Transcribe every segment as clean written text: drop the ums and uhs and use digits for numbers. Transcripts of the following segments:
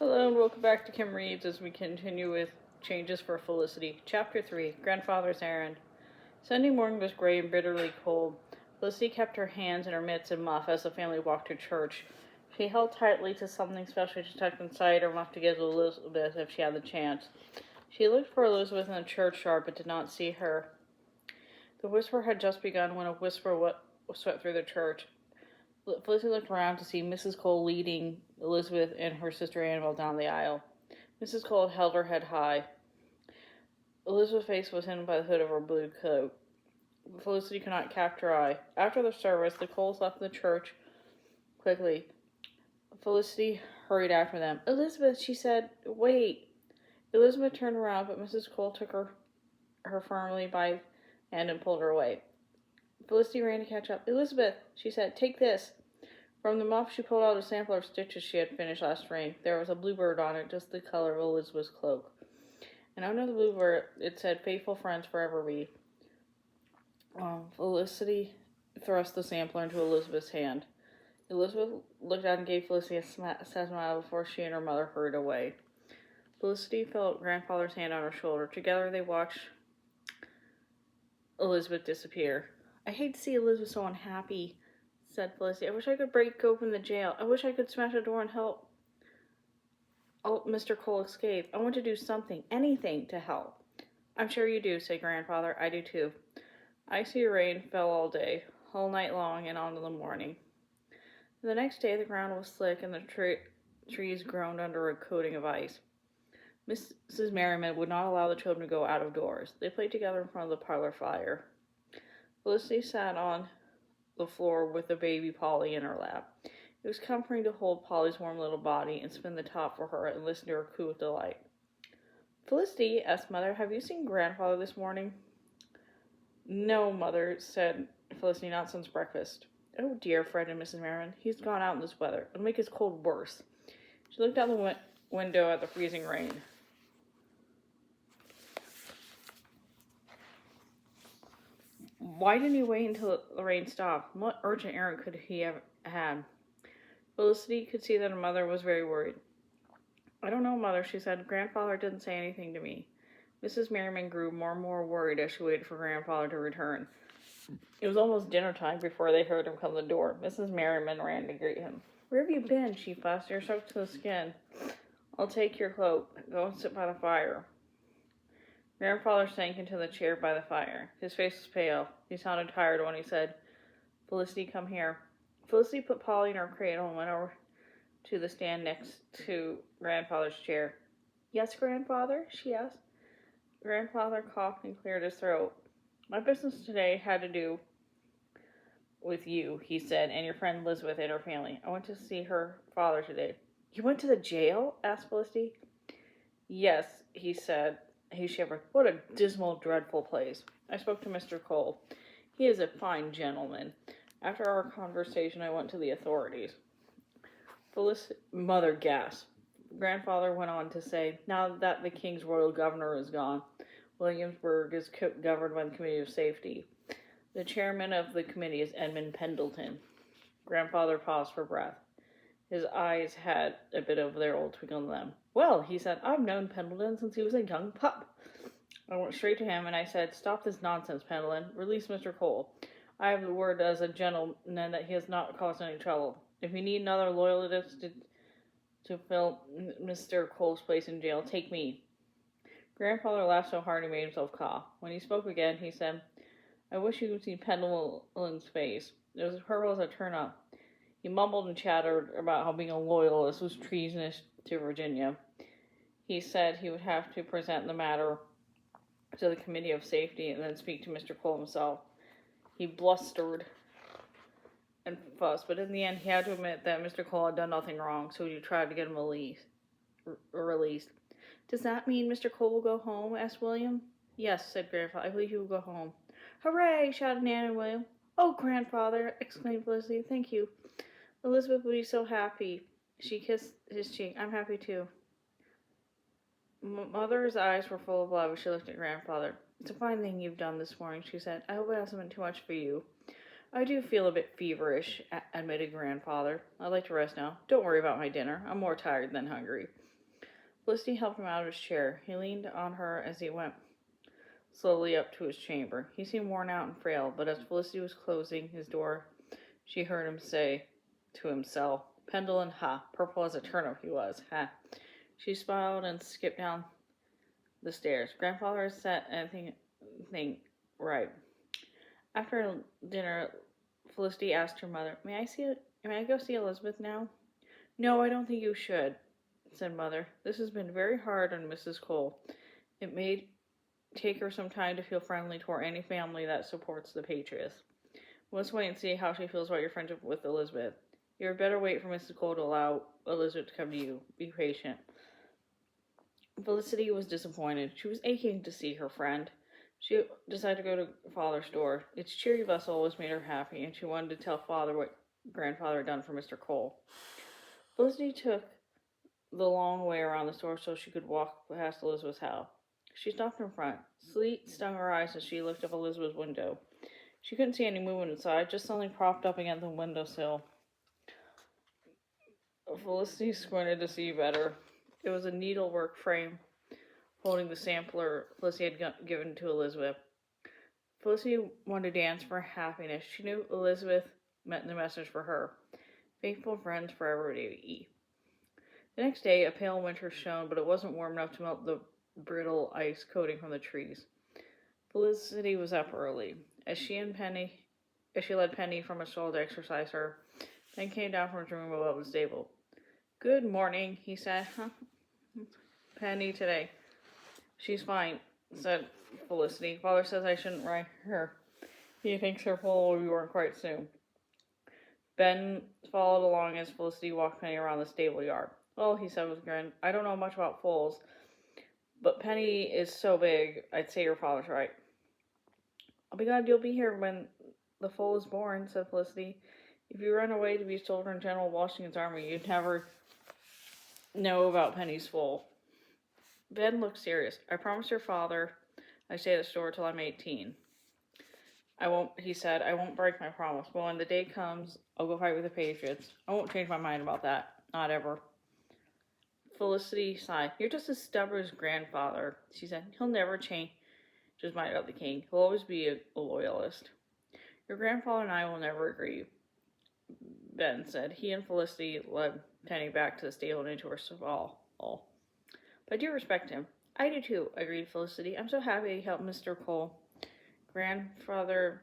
Hello and welcome back to Kim Reads as we continue with Changes for Felicity. Chapter 3, Grandfather's Errand. Sunday morning was gray and bitterly cold. Felicity kept her hands in her mitts and muff as the family walked to church. She held tightly to something special she tucked inside her muff to give to Elizabeth if she had the chance. She looked for Elizabeth in the churchyard but did not see her. The whisper had just begun when a whisper swept through the church. Felicity looked around to see Mrs. Cole leading Elizabeth and her sister Annabel down the aisle. Mrs. Cole held her head high. Elizabeth's face was hidden by the hood of her blue coat. Felicity could not catch her eye. After the service, the Coles left the church quickly. Felicity hurried after them. "Elizabeth," she said, "wait." Elizabeth turned around, but Mrs. Cole took her firmly by the hand and pulled her away. Felicity ran to catch up. "Elizabeth," she said, "take this." From the muff, she pulled out a sample of stitches she had finished last spring. There was a bluebird on it, just the color of Elizabeth's cloak. And under the bluebird, it said, "Faithful friends forever be." Felicity thrust the sampler into Elizabeth's hand. Elizabeth looked out and gave Felicity a sad smile before she and her mother hurried away. Felicity felt Grandfather's hand on her shoulder. Together they watched Elizabeth disappear. "I hate to see Elizabeth so unhappy," said Felicity. "I wish I could break open the jail. I wish I could smash a door and help Mr. Cole escape. I want to do something, anything, to help." "I'm sure you do," said Grandfather. "I do too." Icy rain fell all day, all night long, and on to the morning. The next day the ground was slick and the trees groaned under a coating of ice. Mrs. Merriman would not allow the children to go out of doors. They played together in front of the parlor fire. Felicity sat on the floor with the baby Polly in her lap. It was comforting to hold Polly's warm little body and spin the top for her and listen to her coo with delight. "Felicity," asked Mother, "have you seen Grandfather this morning?" "No, Mother," said Felicity, "not since breakfast." "Oh dear," fretted Mrs. Merriman. "He's gone out in this weather. It'll make his cold worse." She looked out the window at the freezing rain. Why didn't he wait until the rain stopped? What urgent errand could he have had? Felicity could see that her mother was very worried. "I don't know, Mother," she said. "Grandfather didn't say anything to me." Mrs. Merriman grew more and more worried as she waited for Grandfather to return. It was almost dinner time before they heard him come to the door. Mrs. Merriman ran to greet him. "Where have you been?" she fussed. "You're soaked to the skin." "I'll take your cloak. Go and sit by the fire." Grandfather sank into the chair by the fire. His face was pale. He sounded tired when he said, "Felicity, come here." Felicity put Polly in her cradle and went over to the stand next to Grandfather's chair. "Yes, Grandfather?" she asked. Grandfather coughed and cleared his throat. "My business today had to do with you," he said, "and your friend Elizabeth and her family. I went to see her father today." "You went to the jail?" asked Felicity. "Yes," he said. He shivered. "What a dismal, dreadful place. I spoke to Mr. Cole. He is a fine gentleman. After our conversation, I went to the authorities." Mother gasped. Grandfather went on to say, "Now that the King's Royal Governor is gone, Williamsburg is governed by the Committee of Safety. The chairman of the committee is Edmund Pendleton." Grandfather paused for breath. His eyes had a bit of their old twinkle in them. "Well," he said, "I've known Pendleton since he was a young pup." I went straight to him and I said, "Stop this nonsense, Pendleton. Release Mr. Cole. I have the word as a gentleman that he has not caused any trouble. If you need another loyalist to fill Mr. Cole's place in jail, take me." Grandfather laughed so hard he made himself cough. When he spoke again, he said, "I wish you could see Pendleton's face. It was as purple as a turnip. He mumbled and chattered about how being a loyalist was treasonous to Virginia. He said he would have to present the matter to the Committee of Safety and then speak to Mr. Cole himself. He blustered and fussed, but in the end he had to admit that Mr. Cole had done nothing wrong, so he tried to get him released. "Does that mean Mr. Cole will go home?" asked William. "Yes," said Grandfather. "I believe he will go home." "Hooray!" shouted Nan and William. "Oh, Grandfather!" exclaimed Felicity. "Thank you. Elizabeth will be so happy." She kissed his cheek. "I'm happy too." Mother's eyes were full of love as she looked at Grandfather. "It's a fine thing you've done this morning," she said. "I hope it hasn't been too much for you." I do feel a bit feverish, admitted Grandfather. I'd like to rest now. Don't worry about my dinner. I'm more tired than hungry. Felicity helped him out of his chair. He leaned on her as he went slowly up to his chamber. He seemed worn out and frail, but as Felicity was closing his door, she heard him say to himself, Pendleton, ha, purple as a turnip he was, ha. She smiled and skipped down the stairs. Grandfather had set anything right. After dinner, Felicity asked her mother, May I go see Elizabeth now? No, I don't think you should, said Mother. This has been very hard on Mrs. Cole. It may take her some time to feel friendly toward any family that supports the Patriots. Let's wait and see how she feels about your friendship with Elizabeth. You had better wait for Mrs. Cole to allow Elizabeth to come to you. Be patient. Felicity was disappointed. She was aching to see her friend. She decided to go to Father's door. Its cheery bustle always made her happy, and she wanted to tell Father what Grandfather had done for Mr. Cole. Felicity took the long way around the store so she could walk past Elizabeth's house. She stopped in front. Sleet stung her eyes as she looked up Elizabeth's window. She couldn't see any movement inside, just something propped up against the windowsill. Felicity squinted to see better. It was a needlework frame holding the sampler Felicity had given to Elizabeth. Felicity wanted to dance for happiness. She knew Elizabeth meant the message for her. Faithful friends forever to eat. The next day, a pale winter shone, but it wasn't warm enough to melt the brittle ice coating from the trees. Felicity was up early. As she led Penny from a stall to exercise her, Ben came down from his room above the stable. Good morning, he said. Huh? Penny today. She's fine, said Felicity. Father says I shouldn't ride her. He thinks her foal will be born quite soon. Ben followed along as Felicity walked Penny around the stable yard. Well, he said with a grin, I don't know much about foals, but Penny is so big, I'd say your father's right. I'll be glad you'll be here when the foal is born, said Felicity. If you run away to be a soldier in General Washington's army, you'd never know about Penny's foal. Ben looked serious. I promised your father I'd stay at the store till I'm 18. He said, I won't break my promise. But when the day comes, I'll go fight with the Patriots. I won't change my mind about that. Not ever. Felicity sighed. You're just as stubborn as Grandfather, she said. He'll never change his mind about the king. He'll always be a loyalist. Your grandfather and I will never agree, Ben said. He and Felicity led Penny back to the stable and into her stall. But I do respect him. I do too, agreed Felicity. I'm so happy he helped Mr. Cole. Grandfather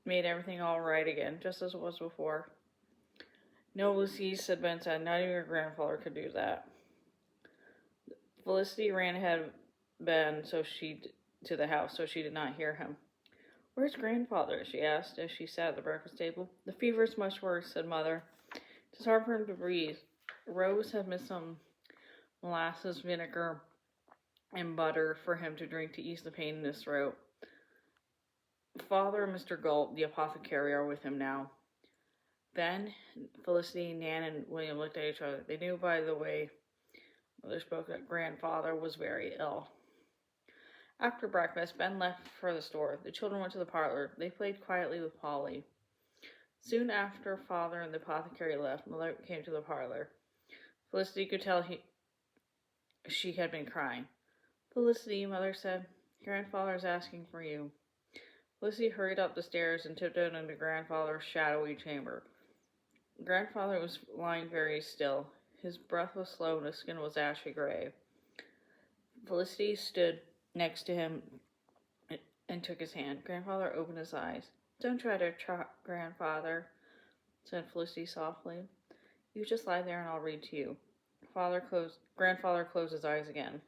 made everything all right again, just as it was before. No, Lucy, said Ben, not even your grandfather could do that. Felicity ran ahead of Ben to the house, so she did not hear him. Where's Grandfather? She asked as she sat at the breakfast table. The fever is much worse, said Mother. It's hard for him to breathe. Rose had missed some molasses, vinegar, and butter for him to drink to ease the pain in his throat. Father and Mr. Galt, the apothecary, are with him now. Ben, Felicity, Nan, and William looked at each other. They knew by the way Mother spoke that Grandfather was very ill. After breakfast, Ben left for the store. The children went to the parlor. They played quietly with Polly. Soon after Father and the apothecary left, Mother came to the parlor. Felicity could tell she had been crying. Felicity, Mother said, Grandfather is asking for you. Felicity hurried up the stairs and tiptoed into Grandfather's shadowy chamber. Grandfather was lying very still. His breath was slow and his skin was ashy gray. Felicity stood next to him and took his hand. Grandfather opened his eyes. Don't try to trot, Grandfather, said Felicity softly. You just lie there and I'll read to you. Grandfather closed his eyes again.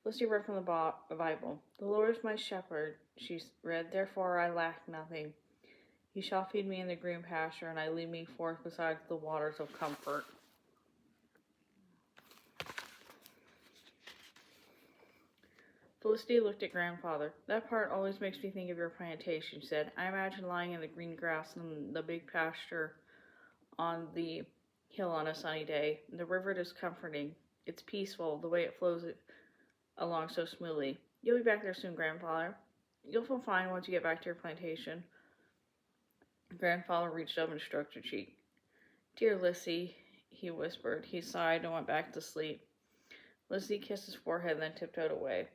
Felicity read from the Bible. The Lord is my shepherd, she read, therefore I lack nothing. He shall feed me in the green pasture, and I lead me forth beside the waters of comfort. Felicity looked at Grandfather. That part always makes me think of your plantation, she said. I imagine lying in the green grass in the big pasture on the hill on a sunny day. The river is comforting. It's peaceful, the way it flows along so smoothly. You'll be back there soon, Grandfather. You'll feel fine once you get back to your plantation. Grandfather reached up and stroked her cheek. "Dear Lissy," he whispered. He sighed and went back to sleep. Lissy kissed his forehead and then tiptoed away.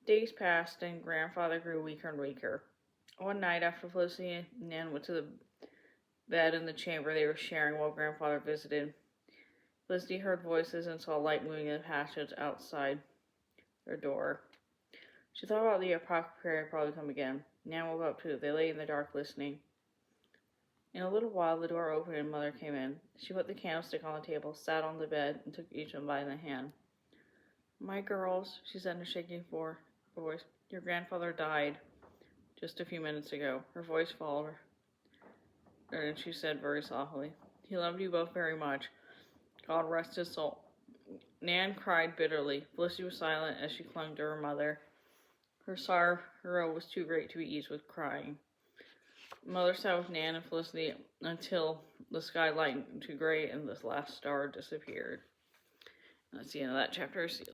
Days passed and Grandfather grew weaker and weaker. One night after Felicity and Nan went to the bed in the chamber they were sharing while Grandfather visited, Felicity heard voices and saw light moving in the passage outside their door. She thought about the apothecary had probably come again. Nan woke up too. They lay in the dark listening. In a little while the door opened and Mother came in. She put the candlestick on the table, sat on the bed, and took each one by the hand. "My girls," she said in a shaking voice, "your grandfather died just a few minutes ago." Her voice faltered, and she said very softly, "He loved you both very much. God rest his soul." Nan cried bitterly. Felicity was silent as she clung to her mother. Her sorrow was too great to be eased with crying. Mother sat with Nan and Felicity until the sky lightened to gray and the last star disappeared. That's the end of that chapter.